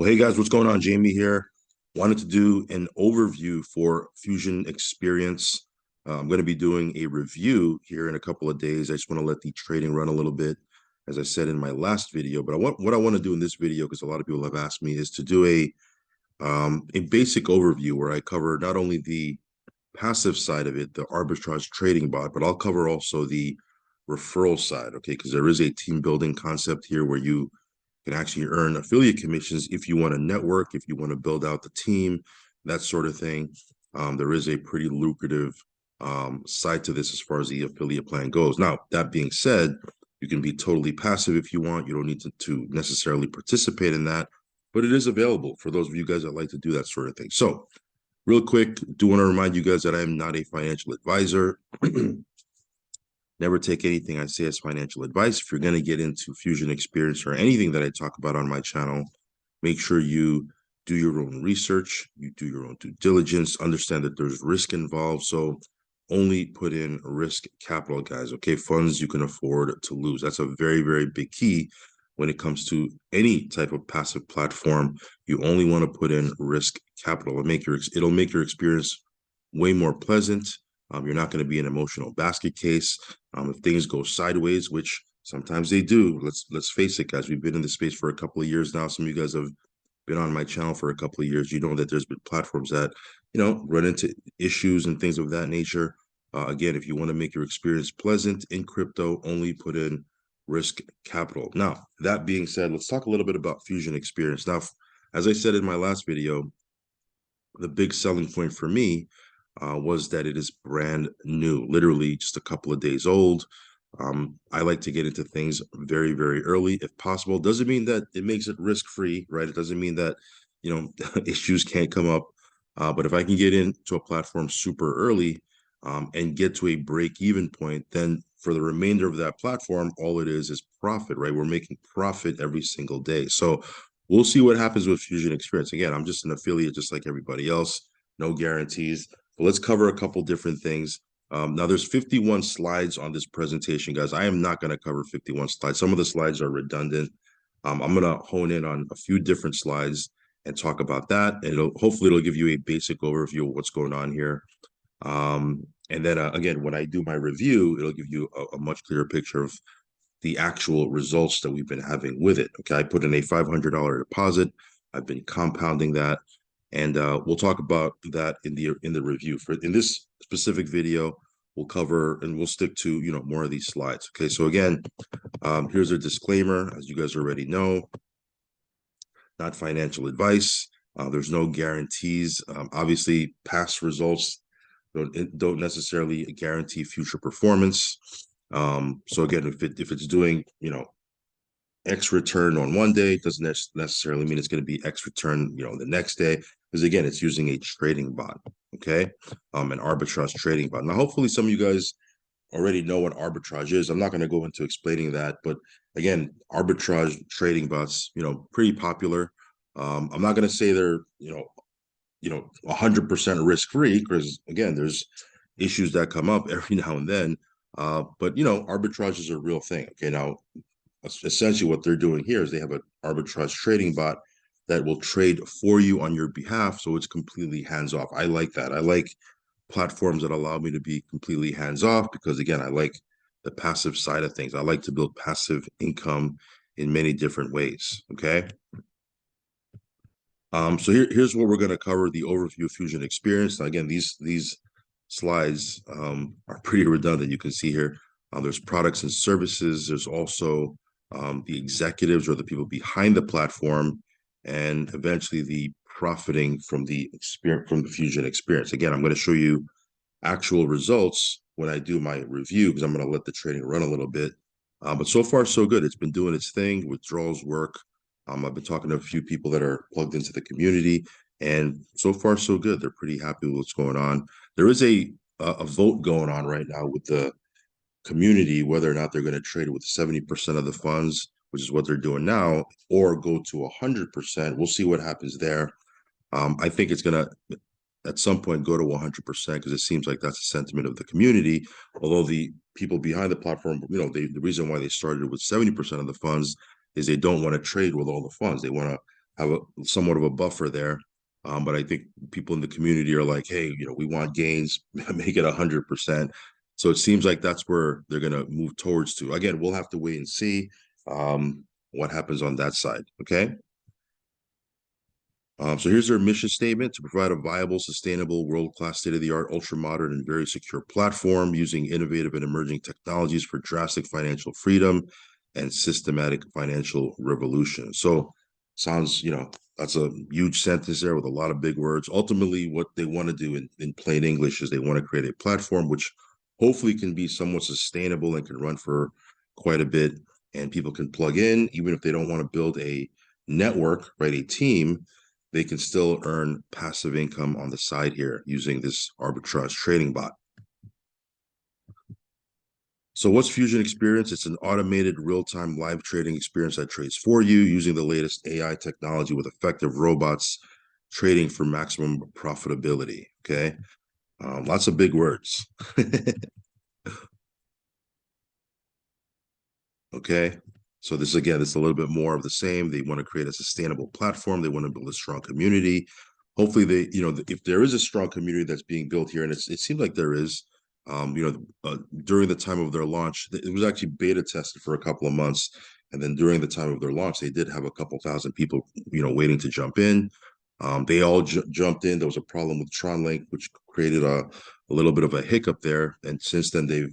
Well, hey guys, what's going on? Jamie here. Wanted to do an overview for Fusion Experience. I'm going to be doing a review here in a couple of days. I just want to let the trading run a little bit, as I said in my last video. But what I want to do in this video, because a lot of people have asked me, is to do a basic overview where I cover not only the passive side of it, the arbitrage trading bot, but I'll cover also the referral side, okay? Because there is a team building concept here where you can actually earn affiliate commissions if you want to network, if you want to build out the team, that sort of thing. There is a pretty lucrative side to this as far as the affiliate plan goes. Now, that being said, you can be totally passive if you want. You don't need to necessarily participate in that, but it is available for those of you guys that like to do that sort of thing. So real quick, do want to remind you guys that I am not a financial advisor. Never take anything I say as financial advice. If you're going to get into Fusion Experience or anything that I talk about on my channel, make sure you do your own research, you do your own due diligence, understand that there's risk involved. So only put in risk capital, guys, okay? Funds you can afford to lose. That's a very, very big key when it comes to any type of passive platform. You only want to put in risk capital. It'll make your experience way more pleasant. You're not going to be an emotional basket case. If things go sideways, which sometimes they do, let's face it, guys. We've been in this space for a couple of years now. Some of you guys have been on my channel for a couple of years. You know that there's been platforms that, run into issues and things of that nature. Again, if you want to make your experience pleasant in crypto, only put in risk capital. Now, that being said, let's talk a little bit about Fusion Experience. Now, as I said in my last video, the big selling point for me was that it is brand new, literally just a couple of days old. I like to get into things very, very early if possible. Doesn't mean that it makes it risk-free, right? It doesn't mean that, issues can't come up. But if I can get into a platform super early and get to a break-even point, then for the remainder of that platform, all it is profit, right? We're making profit every single day. So we'll see what happens with Fusion Experience. Again, I'm just an affiliate just like everybody else. No guarantees. But let's cover a couple different things. Now, there's 51 slides on this presentation, guys. I am not going to cover 51 slides. Some of the slides are redundant. I'm going to hone in on a few different slides and talk about that. And hopefully it'll give you a basic overview of what's going on here. And then, again, when I do my review, it'll give you a much clearer picture of the actual results that we've been having with it. Okay, I put in a $500 deposit. I've been compounding that. And we'll talk about that in the review. In this specific video, we'll cover and we'll stick to more of these slides. Okay, so again, here's a disclaimer, as you guys already know, not financial advice. There's no guarantees. Obviously, past results don't necessarily guarantee future performance. So again, if it's doing X return on one day, doesn't necessarily mean it's going to be X return the next day. Because again, it's using a trading bot, okay? An arbitrage trading bot. Now, hopefully some of you guys already know what arbitrage is. I'm not going to go into explaining that, but again, arbitrage trading bots, pretty popular. I'm not going to say they're, 100% risk-free, because again, there's issues that come up every now and then. But arbitrage is a real thing. Okay, now essentially what they're doing here is they have an arbitrage trading bot that will trade for you on your behalf, so it's completely hands-off. I like that. I like platforms that allow me to be completely hands-off because, again, I like the passive side of things. I like to build passive income in many different ways, okay? So here's what we're going to cover, the overview of Fusion Experience. Now, again, these slides are pretty redundant. You can see here, there's products and services. There's also the executives or the people behind the platform, and eventually the profiting from the Fusion Experience. Again, I'm going to show you actual results when I do my review because I'm going to let the trading run a little bit. But so far, so good. It's been doing its thing. Withdrawals work. I've been talking to a few people that are plugged into the community, and so far, so good. They're pretty happy with what's going on. There is a vote going on right now with the community whether or not they're going to trade with 70% of the funds, which is what they're doing now, or go to 100%. We'll see what happens there. I think it's going to, at some point, go to 100% because it seems like that's the sentiment of the community. Although the people behind the platform, the reason why they started with 70% of the funds is they don't want to trade with all the funds. They want to have a somewhat of a buffer there. But I think people in the community are like, hey, we want gains, make it 100%. So it seems like that's where they're going to move towards to. Again, we'll have to wait and see what happens on that side. Okay. So here's their mission statement: to provide a viable, sustainable, world-class, state-of-the-art, ultra-modern, and very secure platform using innovative and emerging technologies for drastic financial freedom and systematic financial revolution. So sounds, that's a huge sentence there with a lot of big words. Ultimately, what they want to do in plain English is they want to create a platform which hopefully can be somewhat sustainable and can run for quite a bit, and people can plug in, even if they don't want to build a network, right, a team, they can still earn passive income on the side here using this arbitrage trading bot. So what's Fusion Xperience? It's an automated real-time live trading experience that trades for you using the latest AI technology with effective robots trading for maximum profitability. Okay. Lots of big words. Okay. So this, again, it's a little bit more of the same. They want to create a sustainable platform. They want to build a strong community. Hopefully they, if there is a strong community that's being built here, and it seems like there is, during the time of their launch, it was actually beta tested for a couple of months. And then during the time of their launch, they did have a couple thousand people, waiting to jump in. They all jumped in. There was a problem with TronLink, which created a little bit of a hiccup there. And since then, they've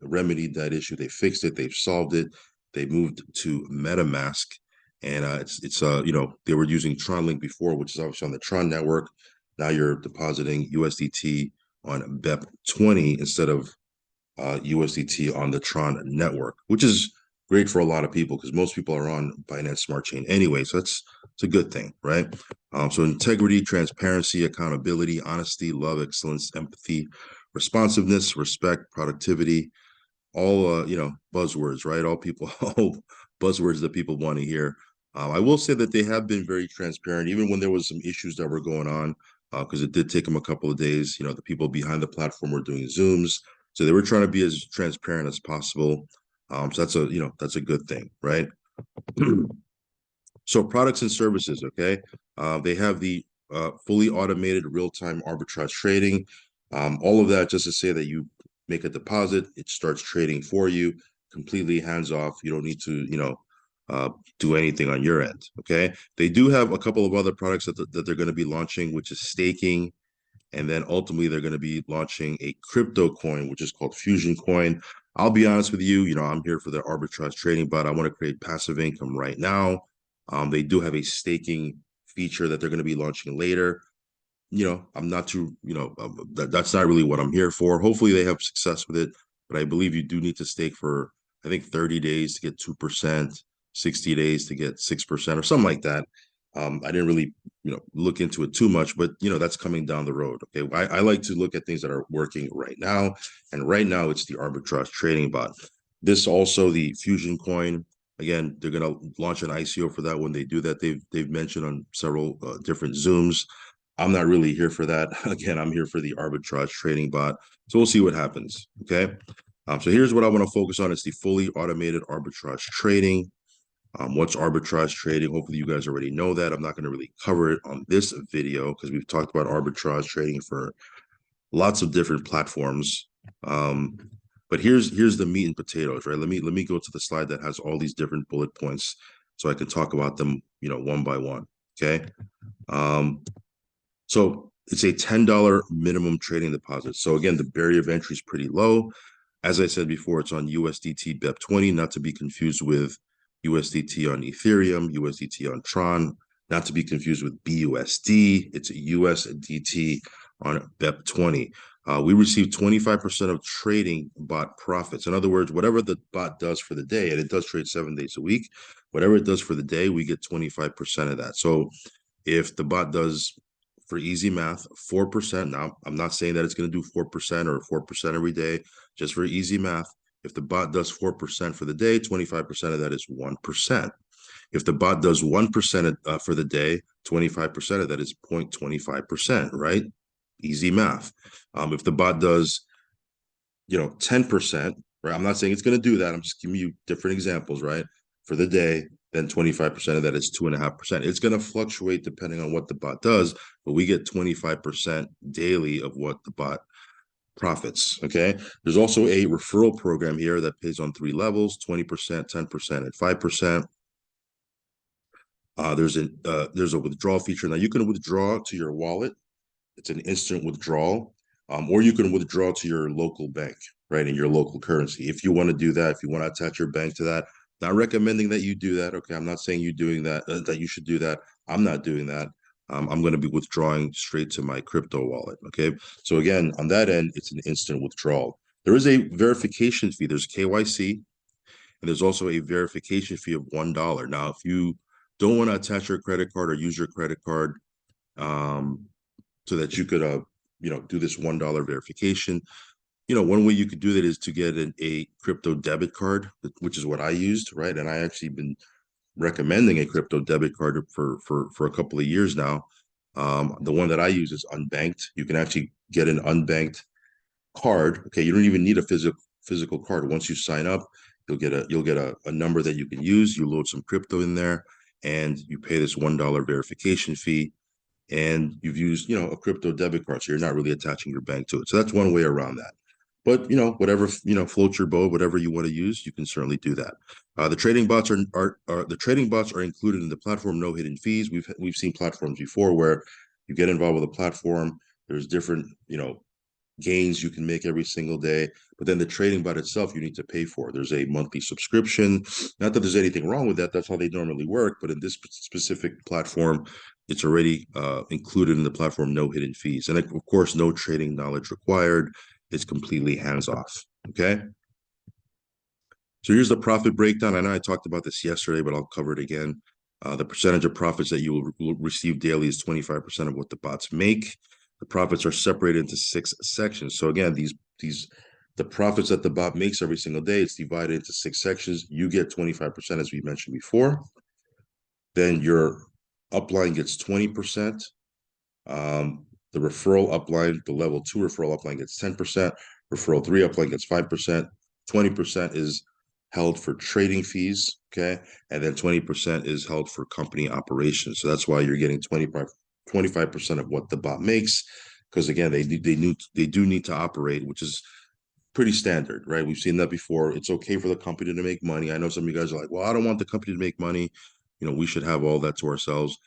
remedied that issue. They fixed it. They've solved it. They moved to MetaMask, and they were using TronLink before, which is obviously on the Tron network. Now you're depositing USDT on BEP20 instead of USDT on the Tron network, which is great for a lot of people because most people are on Binance Smart Chain anyway. So it's a good thing, right? So integrity, transparency, accountability, honesty, love, excellence, empathy, responsiveness, respect, productivity, all buzzwords, right? All buzzwords that people want to hear. I will say that they have been very transparent, even when there was some issues that were going on, because it did take them a couple of days. The people behind the platform were doing Zooms, so they were trying to be as transparent as possible. So that's a good thing, right? So products and services, okay? They have the fully automated real-time arbitrage trading. All of that just to say that you make a deposit, it starts trading for you, completely hands-off. You don't need to, do anything on your end, okay? They do have a couple of other products that they're going to be launching, which is staking, and then ultimately they're going to be launching a crypto coin, which is called Fusion Coin. I'll be honest with you, I'm here for the arbitrage trading, but I want to create passive income right now. They do have a staking feature that they're going to be launching later. I'm not too, that's not really what I'm here for. Hopefully they have success with it, but I believe you do need to stake for, I think, 30 days to get 2%, 60 days to get 6% or something like that. I didn't really, look into it too much, but, that's coming down the road. Okay. I like to look at things that are working right now. And right now it's the arbitrage trading bot. This also, the Fusion coin, again, they're going to launch an ICO for that. When they do that, they've mentioned on several different Zooms. I'm not really here for that. Again, I'm here for the arbitrage trading bot. So we'll see what happens. Okay. So here's what I want to focus on. It's the fully automated arbitrage trading. What's arbitrage trading? Hopefully you guys already know that. I'm not going to really cover it on this video because we've talked about arbitrage trading for lots of different platforms. But here's the meat and potatoes, right? Let me go to the slide that has all these different bullet points so I can talk about them, one by one. Okay. So it's a $10 minimum trading deposit. So again, the barrier of entry is pretty low. As I said before, it's on USDT BEP20, not to be confused with USDT on Ethereum, USDT on Tron, not to be confused with BUSD. It's a USDT on BEP20. We receive 25% of trading bot profits. In other words, whatever the bot does for the day, and it does trade 7 days a week, whatever it does for the day, we get 25% of that. So if the bot does, for easy math, 4%. Now, I'm not saying that it's going to do 4% or 4% every day, just for easy math. If the bot does 4% for the day, 25% of that is 1%. If the bot does 1% for the day, 25% of that is 0.25%, right? Easy math. If the bot does, 10%, right? I'm not saying it's going to do that. I'm just giving you different examples, right? For the day, then 25% of that is 2.5%. It's going to fluctuate depending on what the bot does, but we get 25% daily of what the bot profits. Okay. There's also a referral program here that pays on 3 levels: 20%, 10%, and 5%. There's a withdrawal feature. Now you can withdraw to your wallet. It's an instant withdrawal, or you can withdraw to your local bank, right, in your local currency. If you want to do that, if you want to attach your bank to that, not recommending that you do that. Okay, I'm not saying you doing that, that you should do that. I'm not doing that. I'm going to be withdrawing straight to my crypto wallet. Okay, so again, on that end, it's an instant withdrawal. There is a verification fee. There's KYC, and there's also a verification fee of $1. Now, if you don't want to attach your credit card or use your credit card, um, so that you could do this $1 verification. One way you could do that is to get a crypto debit card, which is what I used, right? And I actually been recommending a crypto debit card for a couple of years now. The one that I use is unbanked. You can actually get an unbanked card. Okay, you don't even need a physical card. Once you sign up, you'll get a number that you can use. You load some crypto in there, and you pay this $1 verification fee, and you've used a crypto debit card, so you're not really attaching your bank to it. So that's one way around that. But whatever floats your boat, whatever you want to use, you can certainly do that. The trading bots are included in the platform. No hidden fees. We've seen platforms before where you get involved with a platform. There's different gains you can make every single day, but then the trading bot itself you need to pay for. There's a monthly subscription. Not that there's anything wrong with that. That's how they normally work. But in this specific platform, it's already included in the platform. No hidden fees, and of course, no trading knowledge required. It's completely hands off. Okay. So here's the profit breakdown. I know I talked about this yesterday, but I'll cover it again. The percentage of profits that you will receive daily is 25% of what the bots make. The profits are separated into 6 sections. So again, the profits that the bot makes every single day, it's divided into 6 sections. You get 25%, as we mentioned before. Then your upline gets 20%. The referral upline, the level 2 referral upline gets 10%. Referral 3 upline gets 5%. 20% is held for trading fees, okay? And then 20% is held for company operations. So that's why you're getting 25% of what the bot makes, because again, they do need to operate, which is pretty standard, right? We've seen that before. It's okay for the company to make money. I know some of you guys are like, well, I don't want the company to make money. We should have all that to ourselves.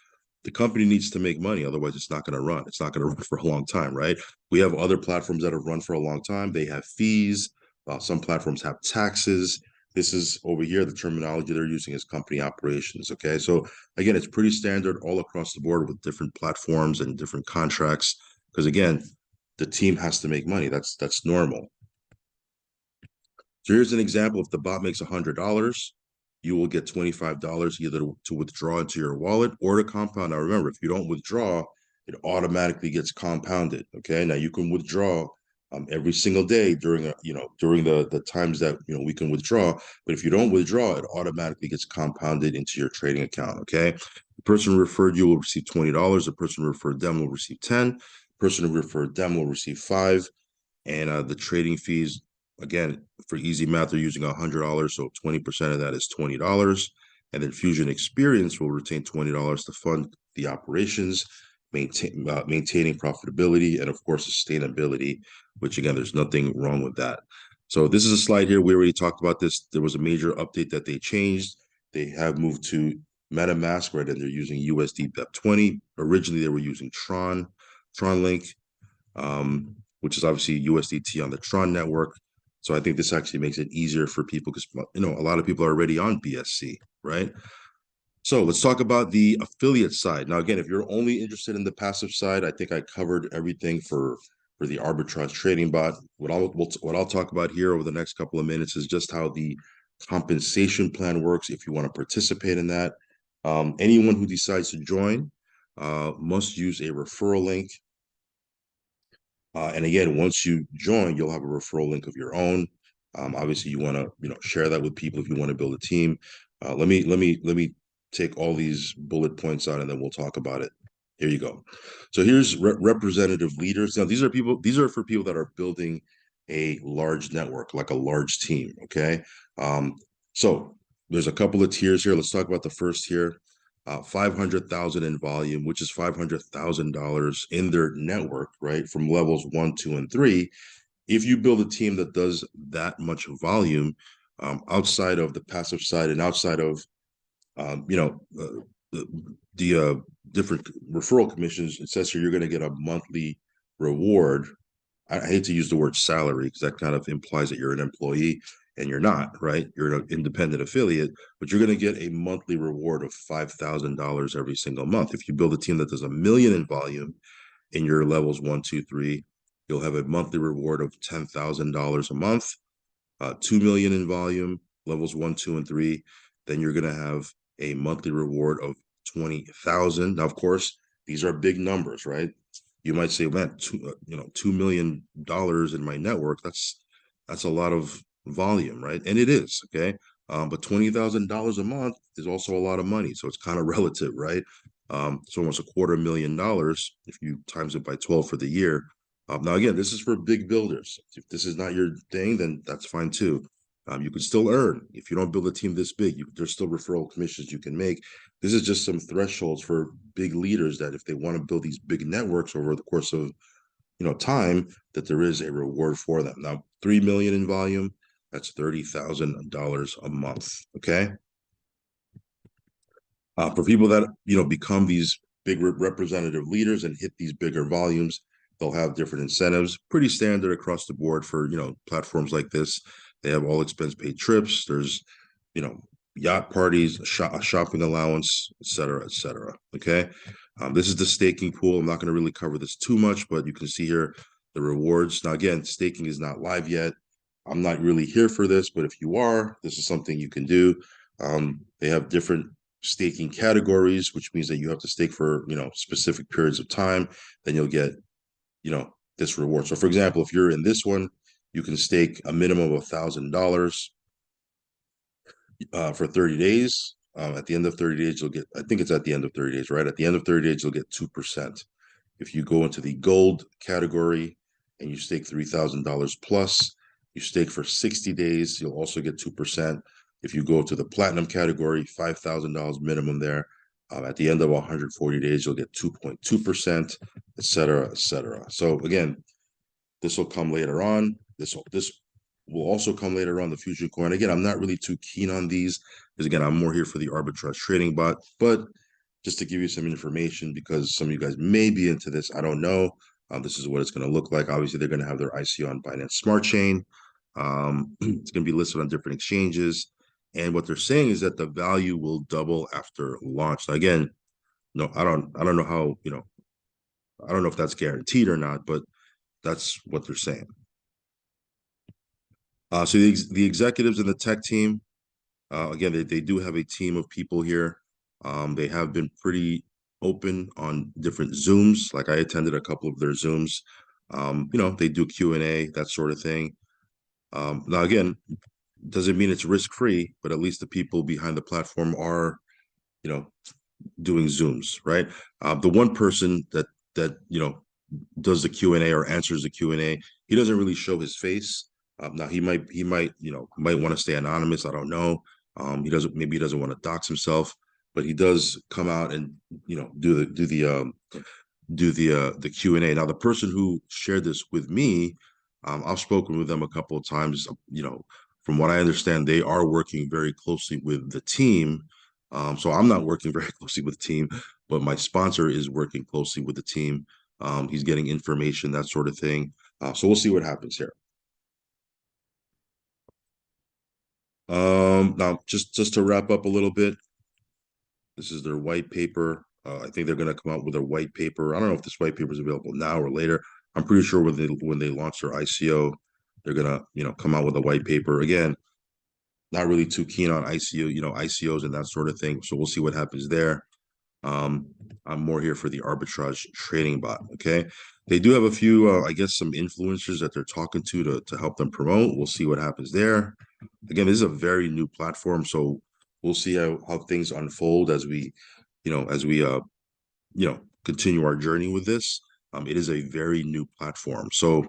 The company needs to make money, otherwise it's not going to run. It's not going to run for a long time, right? We have other platforms that have run for a long time. They have fees. Some platforms have taxes. This is over here, the terminology they're using is company operations. Okay, so again, it's pretty standard all across the board with different platforms and different contracts, because again, the team has to make money. That's normal. So here's an example. If the bot makes $100, you will get $25 either to withdraw into your wallet or to compound. Now remember, if you don't withdraw, it automatically gets compounded. Okay, now you can withdraw every single day during the times that we can withdraw. But if you don't withdraw, it automatically gets compounded into your trading account. Okay, the person who referred you will receive $20. The person who referred them will receive 10. The person who referred them will receive 5. And the trading fees, again, for easy math, they're using $100, so 20% of that is $20. And then Fusion Xperience will retain $20 to fund the operations, maintaining profitability, and of course sustainability, which again, there's nothing wrong with that. So this is a slide here. We already talked about this. There was a major update that they changed. They have moved to MetaMask, right? And they're using USD BEP20. Originally, they were using Tron Link, which is obviously USDT on the Tron network. So I think this actually makes it easier for people because a lot of people are already on BSC, right? So let's talk about the affiliate side. Now, again, if you're only interested in the passive side, I think I covered everything for the arbitrage trading bot. What I'll talk about here over the next couple of minutes is just how the compensation plan works if you want to participate in that. Anyone who decides to join must use a referral link. And again, once you join, you'll have a referral link of your own. Obviously, you want to share that with people if you want to build a team. Let me take all these bullet points out, and then we'll talk about it. Here you go. So here's representative leaders. Now these are for people that are building a large network, like a large team. Okay. So There's a couple of tiers here. Let's talk about the first tier. 500,000 in volume, which is $500,000 in their network, right? From levels 1, 2, and 3. If you build a team that does that much volume, outside of the passive side and outside of the different referral commissions, it says here you're going to get a monthly reward. I hate to use the word salary because that kind of implies that you're an employee, and you're not, right? You're an independent affiliate, but you're going to get a monthly reward of $5,000 every single month. If you build a team that does 1 million in volume in your levels 1, 2, 3, you'll have a monthly reward of $10,000 a month. 2 million in volume, levels 1, 2, and 3, then you're going to have a monthly reward of 20,000. Now, of course, these are big numbers, right? You might say, man, $2 million in my network, that's a lot of volume, right? And it is, okay. But $20,000 a month is also a lot of money, so it's kind of relative, right? It's almost $250,000 if you times it by 12 for the year. Now, again, this is for big builders. If this is not your thing, then that's fine too. You can still earn. If you don't build a team this big, there's still referral commissions you can make. This is just some thresholds for big leaders that if they want to build these big networks over the course of time, that there is a reward for them. Now, 3 million in volume, that's $30,000 a month. Okay. For people that become these big representative leaders and hit these bigger volumes, they'll have different incentives. Pretty standard across the board for platforms like this. They have all expense paid trips. There's yacht parties, a shopping allowance, et cetera, et cetera. Okay. This is the staking pool. I'm not going to really cover this too much, but you can see here the rewards. Now, again, staking is not live yet. I'm not really here for this, but if you are, this is something you can do. They have different staking categories, which means that you have to stake for specific periods of time. Then you'll get this reward. So, for example, if you're in this one, you can stake a minimum of $1,000 for 30 days. At the end of 30 days, you'll get, I think it's at the end of 30 days, right? At the end of 30 days, you'll get 2%. If you go into the gold category and you stake $3,000 plus, you stake for 60 days, you'll also get 2%. If you go to the platinum category, $5,000 minimum there. At the end of 140 days, you'll get 2.2%, et cetera, et cetera. So again, this will come later on. This will also come later on, the Fusion coin. Again, I'm not really too keen on these because, again, I'm more here for the arbitrage trading bot. But just to give you some information, because some of you guys may be into this, I don't know. This is what it's going to look like. Obviously, they're going to have their ICO on Binance Smart Chain. It's going to be listed on different exchanges. And what they're saying is that the value will double after launch. Now, again, no, I don't know how, I don't know if that's guaranteed or not, but that's what they're saying. So the executives and the tech team, again, they do have a team of people here. They have been pretty open on different Zooms. Like I attended a couple of their Zooms. They do Q&A, that sort of thing. Now, again, doesn't mean it's risk-free, but at least the people behind the platform are, doing Zooms, right? The one person that does the Q&A or answers the Q&A, he doesn't really show his face. Now he might might want to stay anonymous. I don't know. He doesn't want to dox himself, but he does come out and do the Q&A. Now the person who shared this with me, I've spoken with them a couple of times. From what I understand, they are working very closely with the team. So I'm not working very closely with the team, but my sponsor is working closely with the team. He's getting information, that sort of thing. So we'll see what happens here. Now, just to wrap up a little bit, this is their white paper. I think they're going to come out with a white paper. I don't know if this white paper is available now or later. I'm pretty sure when they launch their ICO, they're gonna come out with a white paper. Again, not really too keen on ICOs and that sort of thing. So we'll see what happens there. I'm more here for the arbitrage trading bot. Okay, they do have a few, I guess, some influencers that they're talking to help them promote. We'll see what happens there. Again, this is a very new platform, so we'll see how things unfold as we continue our journey with this. It is a very new platform, so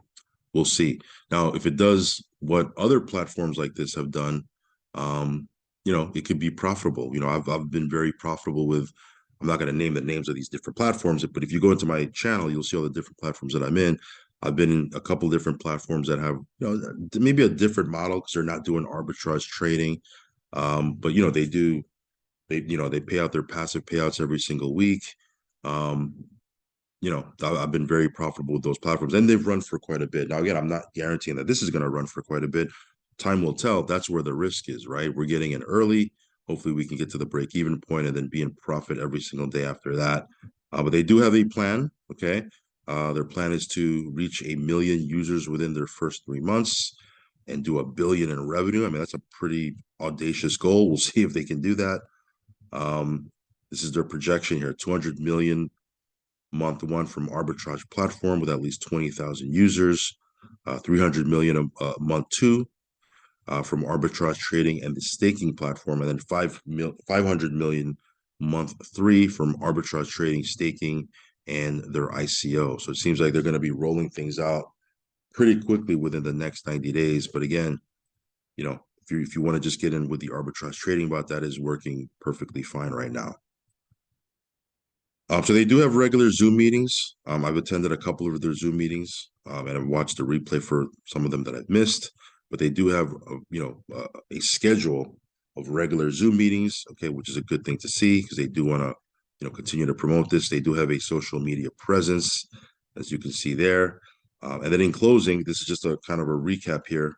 we'll see. Now, if it does what other platforms like this have done, it could be profitable. I've been very profitable with. I'm not going to name the names of these different platforms, but if you go into my channel, you'll see all the different platforms that I'm in. I've been in a couple different platforms that have, maybe a different model because they're not doing arbitrage trading. But they pay out their passive payouts every single week. Um, I've been very profitable with those platforms, and they've run for quite a bit. Now, again, I'm not guaranteeing that this is going to run for quite a bit. Time will tell. That's where the risk is, right? We're getting in early. Hopefully, we can get to the break-even point and then be in profit every single day after that. But they do have a plan. Okay, their plan is to reach 1 million users within their first 3 months and do 1 billion in revenue. I mean, that's a pretty audacious goal. We'll see if they can do that. This is their projection here: 200 million month one from Arbitrage platform with at least 20,000 users, 300 million month two from Arbitrage trading and the staking platform, and then 500 million month three from Arbitrage trading, staking, and their ICO. So it seems like they're going to be rolling things out pretty quickly within the next 90 days. But again, if you want to just get in with the Arbitrage trading bot, that is working perfectly fine right now. So they do have regular Zoom meetings. I've attended a couple of their Zoom meetings, and I've watched the replay for some of them that I've missed. But they do have, a schedule of regular Zoom meetings. Okay, which is a good thing to see because they do want to, continue to promote this. They do have a social media presence, as you can see there. And then in closing, this is just a kind of a recap here.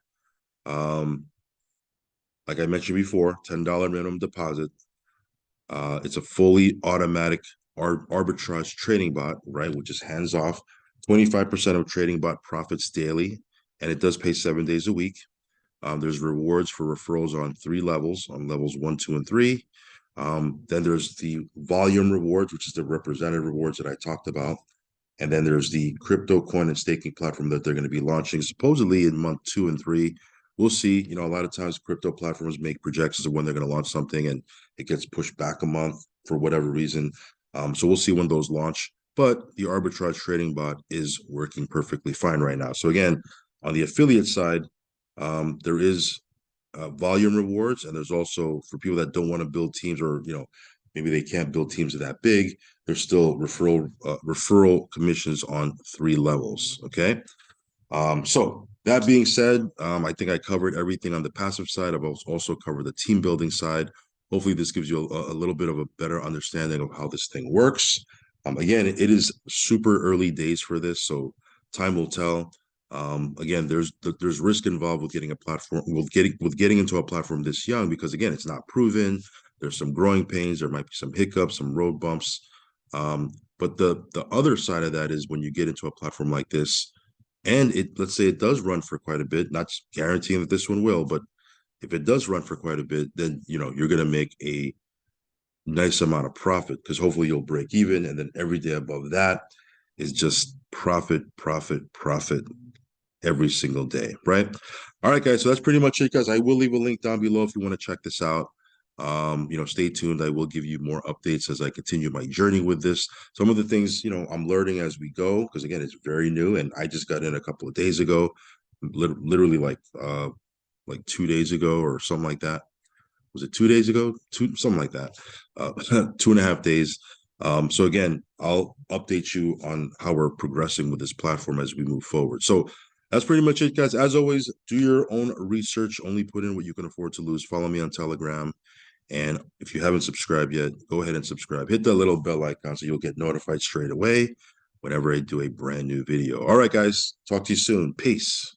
Like I mentioned before, $10 minimum deposit. It's a fully automatic arbitrage trading bot, right? Which is hands off. 25% of trading bot profits daily, and it does pay 7 days a week. There's rewards for referrals on 3 levels, on levels 1, 2, and 3. Then there's the volume rewards, which is the representative rewards that I talked about. And then there's the crypto coin and staking platform that they're going to be launching supposedly in month 2 and 3. We'll see. A lot of times crypto platforms make projections of when they're going to launch something and it gets pushed back a month for whatever reason. So we'll see when those launch. But the arbitrage trading bot is working perfectly fine right now. So again, on the affiliate side, there is volume rewards, and there's also for people that don't want to build teams, or maybe they can't build teams that big. There's still referral commissions on 3 levels. Okay. So that being said, I think I covered everything on the passive side. I've also covered the team building side. Hopefully this gives you a little bit of a better understanding of how this thing works. Again, it is super early days for this, so time will tell. Again, there's risk involved with getting a platform, with getting into a platform this young, because again, it's not proven. There's some growing pains. There might be some hiccups, some road bumps. But the other side of that is when you get into a platform like this, and let's say it does run for quite a bit, not guaranteeing that this one will, but if it does run for quite a bit, then you're going to make a nice amount of profit, because hopefully you'll break even, and then every day above that is just profit, profit, profit every single day, right? All right, guys, so that's pretty much it, guys. I will leave a link down below if you want to check this out. Stay tuned. I will give you more updates as I continue my journey with this. Some of the things, I'm learning as we go, because again, it's very new, and I just got in a couple of days ago, literally like 2 days ago or something like that. Was it 2 days ago? Something like that. 2.5 days. So again, I'll update you on how we're progressing with this platform as we move forward. So that's pretty much it, guys. As always, do your own research. Only put in what you can afford to lose. Follow me on Telegram. And if you haven't subscribed yet, go ahead and subscribe. Hit that little bell icon so you'll get notified straight away whenever I do a brand new video. All right, guys. Talk to you soon. Peace.